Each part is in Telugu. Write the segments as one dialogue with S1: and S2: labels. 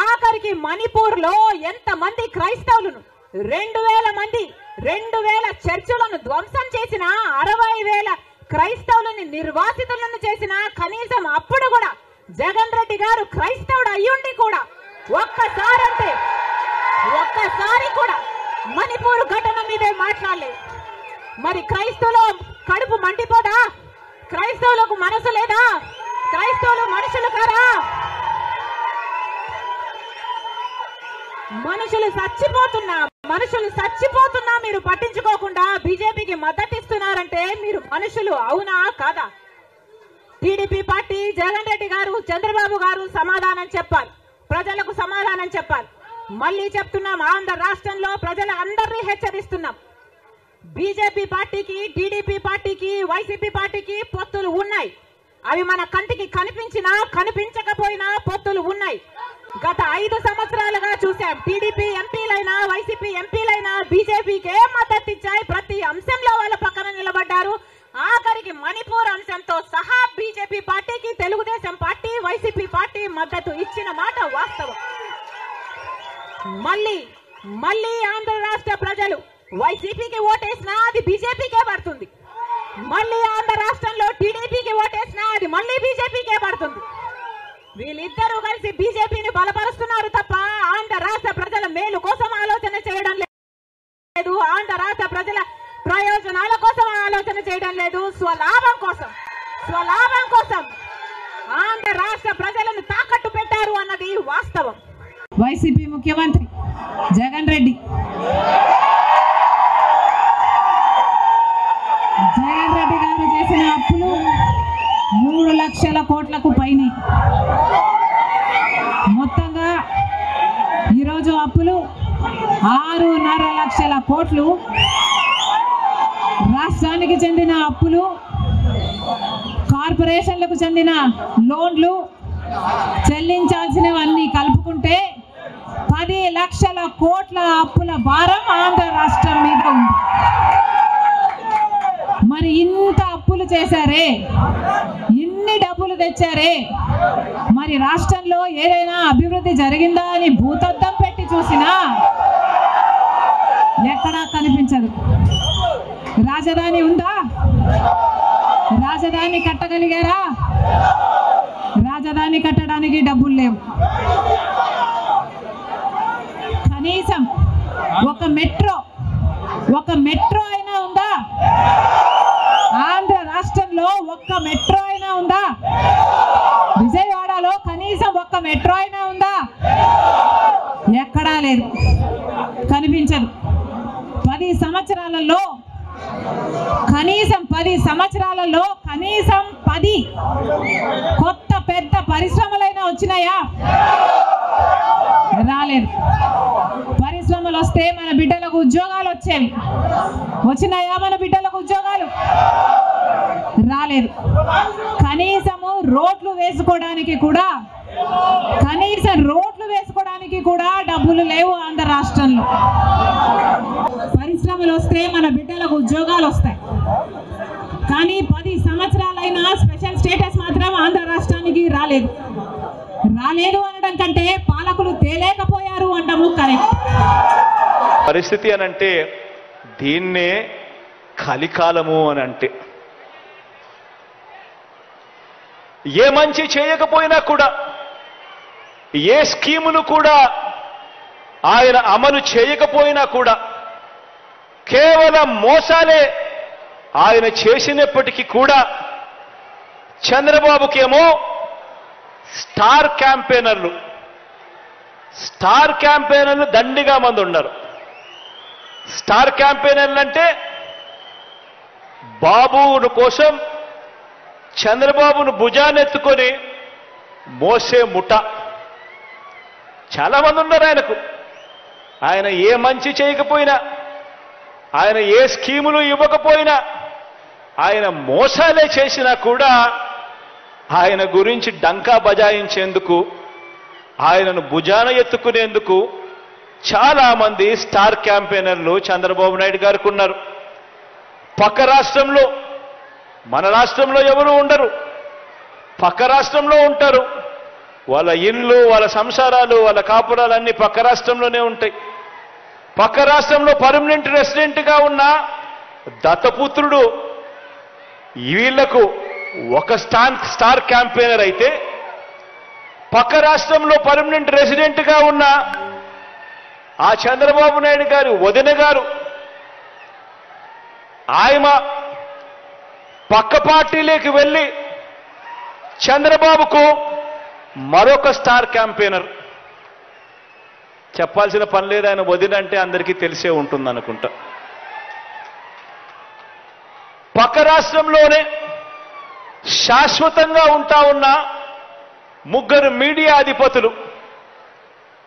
S1: ఆఖరికి మణిపూర్ లో ఎంత మంది క్రైస్తవులను 2000 చర్చిలను ధ్వంసం చేసిన 60,000 క్రైస్తవులని నిర్వాసితులను చేసిన కనీసం అప్పుడు కూడా జగన్ రెడ్డి గారు క్రైస్తవుడు అయ్యుండి కూడా ఒక్కసారి కూడా మణిపూర్ ఘటన మీదే మాట్లాడలేదు. మరి క్రైస్తవుల కడుపు మండిపోదా? క్రైస్తవులకు మనసు లేదా? క్రైస్తవులు మనుషులు కారా? మనుషులు చచ్చిపోతున్నా మీరు పట్టించుకోకుండా బీజేపీకి మద్దతు ఇస్తున్నారంటే మీరు మనుషులు అవునా కాదా? టీడీపీ పార్టీ, జగన్ రెడ్డి గారు, చంద్రబాబు గారు సమాధానం చెప్పాలి, ప్రజలకు సమాధానం చెప్పాలి. మళ్ళీ చెప్తున్నాం, ఆంధ్ర రాష్ట్రంలో ప్రజలందరినీ హెచ్చరిస్తున్నాం. బీజేపీ పార్టీకి, టీడీపీ పార్టీకి, వైసీపీ పార్టీకి పొత్తులు ఉన్నాయి. అవి మన కంటికి కనిపించినా కనిపించకపోయినా పొత్తులు ఉన్నాయి. గత 5 సంవత్సరాలుగా చూసాం. టీడీపీ ఎంపీలైనా, వైసీపీ ఎంపీలైనా బీజేపీకే మద్దతు ఇచ్చాయి. ప్రతి అంశంలో వాళ్ళ పక్కన నిలబడ్డారు. ఆఖరికి మణిపూర్ అంశంతో సహా బీజేపీ పార్టీకి తెలుగుదేశం పార్టీ, వైసీపీ పార్టీ మద్దతు ఇచ్చిన మాట వాస్తవం. మళ్ళీ ఆంధ్ర రాష్ట్ర ప్రజలు వైసీపీకి ఓటేసినా అది బీజేపీకే పడుతుంది. మళ్ళీ ఆంధ్ర రాష్ట్రంలో టీడీపీకి ఓటేసినా అది మళ్ళీ బీజేపీకే పడుతుంది. వీళ్ళిద్దరూ కలిసి బీజేపీని బలపరుస్తున్నారు తప్ప ఆంధ్ర రాష్ట్ర ప్రజల మేలు కోసం ఆలోచన చేయడం లేదు. ఆంధ్ర రాష్ట్ర ప్రజల ప్రయోజనాల కోసం ఆలోచన చేయడం లేదు. స్వలాభం కోసం ఆంధ్ర రాష్ట్ర ప్రజలను తాకట్టు పెట్టారు అన్నది వాస్తవం.
S2: వైసీపీ ముఖ్యమంత్రి జగన్ రెడ్డి గారు చేసిన అప్పులు 3 లక్షల కోట్లకు పైనే. మొత్తంగా ఈరోజు అప్పులు 6.5 లక్షల కోట్లు. రాష్ట్రానికి చెందిన అప్పులు, కార్పొరేషన్లకు చెందిన లోన్లు చెల్లించాల్సినవన్నీ కలుపుకుంటే 10 లక్షల కోట్ల అప్పుల భారం ఆంధ్ర రాష్ట్రం మీద ఉంది. మరి ఇంత అప్పులు చేశారే, ఇన్ని డబ్బులు తెచ్చారే, మరి రాష్ట్రంలో ఏదైనా అభివృద్ధి జరిగిందా అని భూతద్దం పెట్టి చూసినా ఎక్కడా కనిపించదు. రాజధాని ఉందా? రాజధాని కట్టగలిగారా? రాజధాని కట్టడానికి డబ్బులు లేవు. కనీసం ఒక మెట్రో అయినా ఉందా? ఆంధ్ర రాష్ట్రంలో ఒక్క మెట్రో అయినా ఉందా? విజయవాడలో కనీసం ఒక్క మెట్రో అయినా ఉందా? ఎక్కడా లేదు, కనిపించదు. 10 సంవత్సరాలలో కనీసం 10 కొత్త పెద్ద పరిశ్రమలైనా వచ్చినాయా? రాలేదు. పరిశ్రమలు వస్తే మన బిడ్డలకు ఉద్యోగాలు వచ్చేవి. వచ్చినాయా మన బిడ్డలకు ఉద్యోగాలు? రాలేదు. కనీసము రోడ్లు వేసుకోవడానికి కూడా డబ్బులు లేవు ఆంధ్ర రాష్ట్రంలో. పరిశ్రమలు వస్తే మన బిడ్డలకు ఉద్యోగాలు వస్తాయి. కానీ 10 సంవత్సరాలైనా స్పెషల్ స్టేటస్ మాత్రం ఆంధ్ర రాష్ట్రానికి రాలేదు అనడం కంటే పాలకులు తేలేకపోయారు అంటాము కరెక్ట్.
S3: పరిస్థితి అనంటే దీన్నే కలికాలము అని అంటే, ఏ మంచి చేయకపోయినా కూడా, ఏ స్కీములు కూడా ఆయన అమలు చేయకపోయినా కూడా కేవలం మోసాలే ఆయన చేసినప్పటికీ కూడా చంద్రబాబుకేమో స్టార్ క్యాంపెయినర్లు దండిగా మంది ఉన్నారు. స్టార్ క్యాంపెయినర్లు అంటే బాబును కోసం చంద్రబాబును భుజానెత్తుకొని మోసే ముఠ చాలా మంది ఉన్నారు ఆయనకు. ఆయన ఏ మంచి చేయకపోయినా, ఆయన ఏ స్కీములు ఇవ్వకపోయినా, ఆయన మోసాలే చేసినా కూడా ఆయన గురించి డంకా బజాయించేందుకు, ఆయనను భుజాన ఎత్తుకునేందుకు చాలా మంది స్టార్ క్యాంపెయినర్లు చంద్రబాబు నాయుడు గారికి ఉన్నారు. పక్క రాష్ట్రంలో, మన రాష్ట్రంలో ఎవరు ఉండరు, పక్క రాష్ట్రంలో ఉంటారు. వాళ్ళ ఇళ్ళు, వాళ్ళ సంసారాలు, వాళ్ళ కాపురాలు అన్ని పక్క రాష్ట్రంలోనే ఉంటాయి. పక్క రాష్ట్రంలో పర్మనెంట్ రెసిడెంట్గా ఉన్న దత్తపుత్రుడు వీళ్లకు ఒక స్టార్ క్యాంపెయినర్ అయితే, పక్క రాష్ట్రంలో పర్మనెంట్ రెసిడెంట్గా ఉన్న ఆ చంద్రబాబు నాయుడు గారు వదిన గారు ఆయన పక్క పార్టీలోకి వెళ్ళి చంద్రబాబుకు మరొక స్టార్ క్యాంపెయినర్. చెప్పాల్సిన పని లేదు, ఆయన వదిన అంటే అందరికీ తెలిసే ఉంటుంది అనుకుంటా. పక్క రాష్ట్రంలోనే శాశ్వతంగా ఉంటా ఉన్న ముగ్గురు మీడియా అధిపతులు,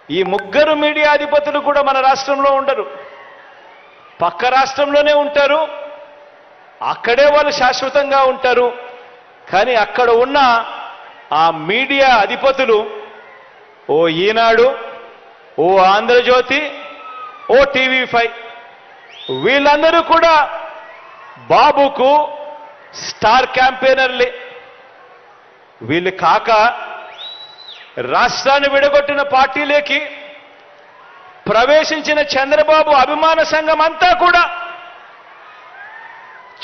S3: ఈ ముగ్గురు మీడియా అధిపతులు కూడా మన రాష్ట్రంలో ఉండరు, పక్క రాష్ట్రంలోనే ఉంటారు. అక్కడే వాళ్ళు శాశ్వతంగా ఉంటారు. కానీ అక్కడ ఉన్న ఆ మీడియా అధిపతులు ఓ ఈనాడు, ఓ ఆంధ్రజ్యోతి, ఓ టీవీ5 వీళ్ళందరూ కూడా బాబుకు స్టార్ క్యాంపెయినర్లే. వీళ్ళు కాక రాష్ట్రాన్ని విడగొట్టిన పార్టీలోకి ప్రవేశించిన చంద్రబాబు అభిమాన సంఘం అంతా కూడా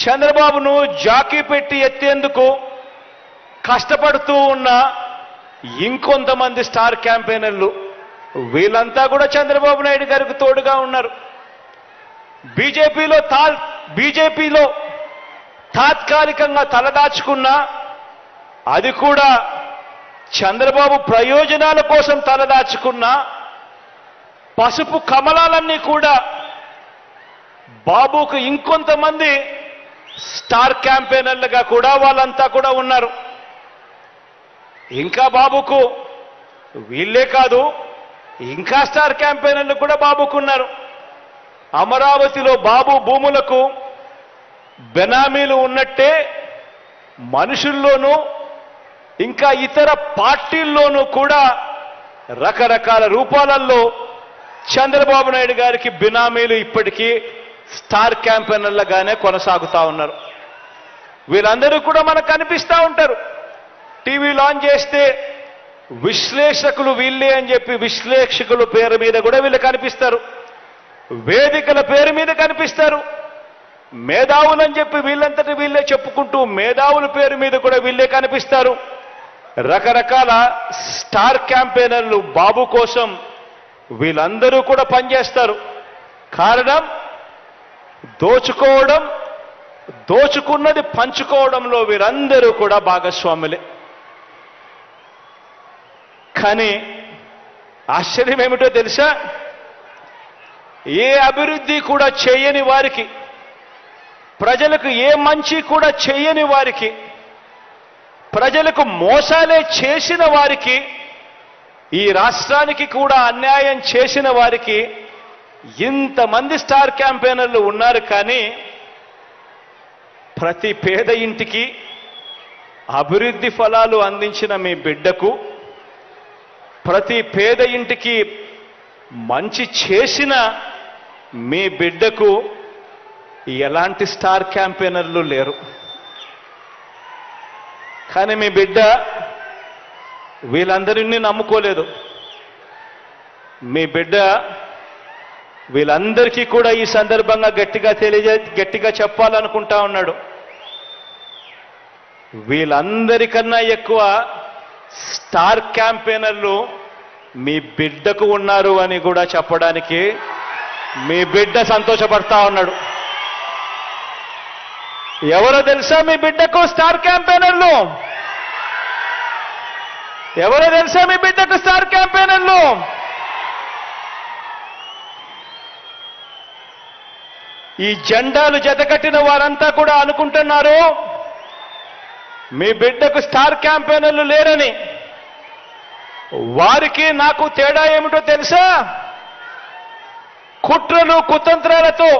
S3: చంద్రబాబును జాకీ పెట్టి ఎత్తేందుకు కష్టపడుతూ ఉన్న ఇంకొంతమంది స్టార్ క్యాంపెయినర్లు, వీళ్ళంతా కూడా చంద్రబాబు నాయుడు గారికి తోడుగా ఉన్నారు. బీజేపీలో తాత్కాలికంగా తలదాచుకున్న, అది కూడా చంద్రబాబు ప్రయోజనాల కోసం తలదాచుకున్న పసుపు కమలాలన్నీ కూడా బాబుకు ఇంకొంతమంది స్టార్ క్యాంపెయినర్లుగా కూడా వాళ్ళంతా కూడా ఉన్నారు. ఇంకా బాబుకు వీళ్ళే కాదు, ఇంకా స్టార్ క్యాంపెయినర్లు కూడా బాబుకున్నారు. అమరావతిలో బాబు భూములకు బెనామీలు ఉన్నట్టే మనుషుల్లోనూ ఇంకా ఇతర పార్టీల్లోనూ కూడా రకరకాల రూపాలలో చంద్రబాబు నాయుడు గారికి బినామీలు ఇప్పటికీ స్టార్ క్యాంపెయినర్లుగానే కొనసాగుతా ఉన్నారు. వీళ్ళందరూ కూడా మనకు కనిపిస్తూ ఉంటారు. టీవీ లాంచ్ చేస్తే విశ్లేషకులు వీళ్ళే అని చెప్పి విశ్లేషకుల పేరు మీద కూడా వీళ్ళు కనిపిస్తారు, వేదికల పేరు మీద కనిపిస్తారు. మేధావులని చెప్పి వీళ్ళంతటి వీళ్ళే చెప్పుకుంటూ మేధావుల పేరు మీద కూడా వీళ్ళే కనిపిస్తారు. రకరకాల స్టార్ క్యాంపెయినర్లు బాబు కోసం వీళ్ళందరూ కూడా పనిచేస్తారు. కారణం దోచుకోవడం, దోచుకున్నది పంచుకోవడంలో వీరందరూ కూడా భాగస్వాములే. కానీ ఆశ్చర్యం ఏమిటో తెలుసా? ఏ అభివృద్ధి కూడా చేయని వారికి, ప్రజలకు ఏ మంచి కూడా చేయని వారికి, ప్రజలకు మోసాలే చేసిన వారికి, ఈ రాష్ట్రానికి కూడా అన్యాయం చేసిన వారికి ఇంతమంది స్టార్ క్యాంపెయినర్లు ఉన్నారు. కానీ ప్రతి పేద ఇంటికి అభివృద్ధి ఫలాలు అందించిన మీ బిడ్డకు, ప్రతి పేద ఇంటికి మంచి చేసిన మీ బిడ్డకు ఎలాంటి స్టార్ క్యాంపెయినర్లు లేరు. కానీ మీ బిడ్డ వీళ్ళందరినీ నమ్ముకోలేదు. మీ బిడ్డ వీళ్ళందరికీ కూడా ఈ సందర్భంగా గట్టిగా చెప్పాలనుకుంటా ఉన్నాడు. వీళ్ళందరికన్నా ఎక్కువ స్టార్ క్యాంపెయినర్లు మీ బిడ్డకు ఉన్నారు అని కూడా చెప్పడానికి మీ బిడ్డ సంతోషపడతా ఉన్నాడు. ఎవరో తెలుసా మీ బిడ్డకు స్టార్ క్యాంపెయినర్లు? ఎవరో తెలుసా మీ బిడ్డకు స్టార్ క్యాంపెయినర్లు? ఈ జెండాలు జతకట్టిన వారంతా కూడా అనుకుంటున్నారు మీ బిడ్డకు స్టార్ క్యాంపెయినర్లు లేరని. వారికి నాకు తేడా ఏమిటో తెలుసా? కుట్రలు కుతంత్రాలతో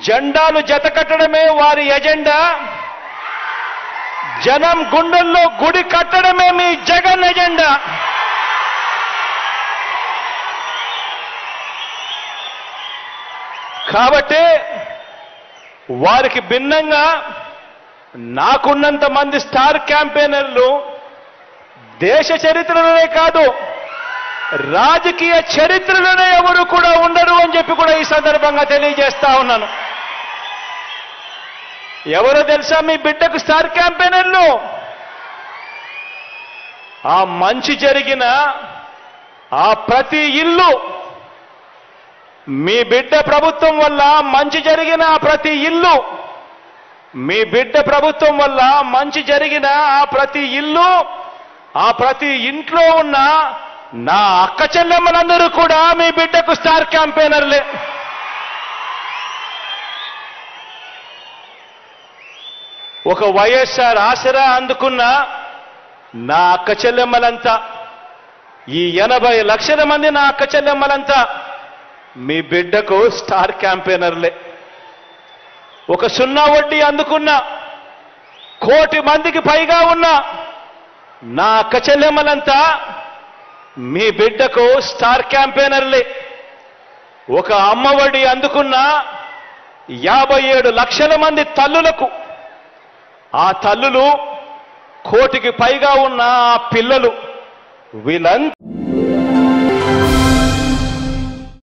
S3: జెండాలు జతకట్టడమే వారి ఎజెండా, జనం గుండెల్లో గుడి కట్టడమే మీ జగన్ ఎజెండా. కాబట్టి వారికి భిన్నంగా నాకున్నంత మంది స్టార్ క్యాంపెయినర్లు దేశ చరిత్రలోనే కాదు, రాజకీయ చరిత్రలోనే ఎవరు కూడా ఉండరు అని చెప్పి కూడా ఈ సందర్భంగా తెలియజేస్తా ఉన్నాను. ఎవరో తెలుసా మీ బిడ్డకు స్టార్ క్యాంపెయినర్లు? ఆ మంచి జరిగిన ఆ ప్రతి ఇల్లు, మీ బిడ్డ ప్రభుత్వం వల్ల మంచి జరిగిన ఆ ప్రతి ఇల్లు, మీ బిడ్డ ప్రభుత్వం వల్ల మంచి జరిగిన ఆ ప్రతి ఇల్లు, ఆ ప్రతి ఇంట్లో ఉన్న నా అక్క చెల్లెమ్మలందరూ కూడా మీ బిడ్డకు స్టార్ క్యాంపెయినర్లే. ఒక వైఎస్ఆర్ ఆసరా అందుకున్న నా అక్క చెల్లెమ్మలంతా, ఈ 80 లక్షల మంది నా అక్క చెల్లెమ్మలంతా మీ బిడ్డకు స్టార్ క్యాంపెయినర్లే. ఒక 0 వడ్డీ అందుకున్న 1 కోటి మందికి పైగా ఉన్న నా అక్క చెల్లెమ్మలంతా మీ బిడ్డకు స్టార్ క్యాంపెయినర్లే. ఒక అమ్మఒడి అందుకున్న 57 లక్షల మంది తల్లులకు, ఆ తల్లులు 1 కోటికి పైగా ఉన్న ఆ పిల్లలు, వీళ్ళంతా